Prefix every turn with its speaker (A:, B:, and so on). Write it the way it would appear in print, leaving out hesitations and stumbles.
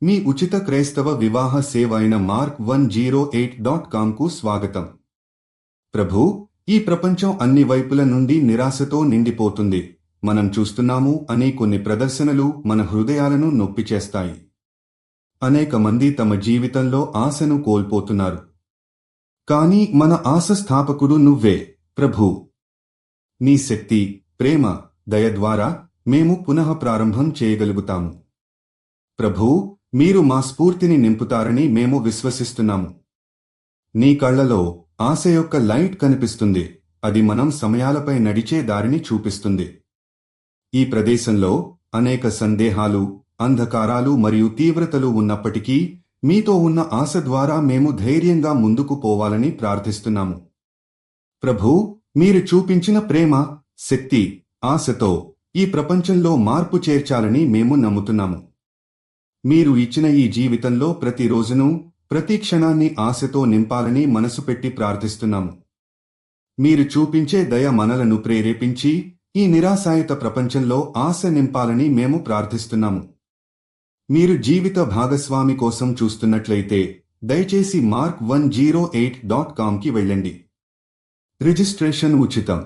A: మీ ఉచిత క్రైస్తవ వివాహ సేవ అయిన mark108.comకు స్వాగతం. ప్రభూ, ఈ ప్రపంచం అన్ని వైపుల నుండి నిరాశతో నిండిపోతుంది. మనం చూస్తున్నాము అని కొన్ని ప్రదర్శనలు మన హృదయాలను నొప్పిచేస్తాయి. అనేక మంది తమ జీవితంలో ఆశను కోల్పోతున్నారు. కానీ మన ఆశ స్థాపకుడు నువ్వే, ప్రభూ. నీ శక్తి, ప్రేమ, దయ ద్వారా మేము పునః ప్రారంభం చేయగలుగుతాము. ప్రభూ, మీరు మా స్ఫూర్తిని నింపుతారని మేము విశ్వసిస్తున్నాము. నీ కళ్లలో ఆశ యొక్క లైట్ కనిపిస్తుంది. అది మనం సమయాలపై నడిచే దారిని చూపిస్తుంది. ఈ ప్రదేశంలో అనేక సందేహాలు, అంధకారాలు మరియు తీవ్రతలు ఉన్నప్పటికీ మీతో ఉన్న ఆశ ద్వారా మేము ధైర్యంగా ముందుకు పోవాలని ప్రార్థిస్తున్నాము. ప్రభూ, మీరు చూపించిన ప్రేమ, శక్తి, ఆశతో ఈ ప్రపంచంలో మార్పు చేర్చాలని మేము నమ్ముతున్నాము. మీరు ఇచ్చిన ఈ జీవితంలో ప్రతి రోజును, ప్రతి క్షణాన్ని ఆశతో నింపాలని మనసు పెట్టి ప్రార్థిస్తున్నాము. మీరు చూపించే దయ మనలను ప్రేరేపించి ఈ నిరాశాయిత ప్రపంచంలో ఆశ నింపాలని మేము ప్రార్థిస్తున్నాము. మీరు జీవిత భాగస్వామి కోసం చూస్తున్నట్లయితే దయచేసి mark108.comకి వెళ్ళండి. రిజిస్ట్రేషన్ ఉచితం.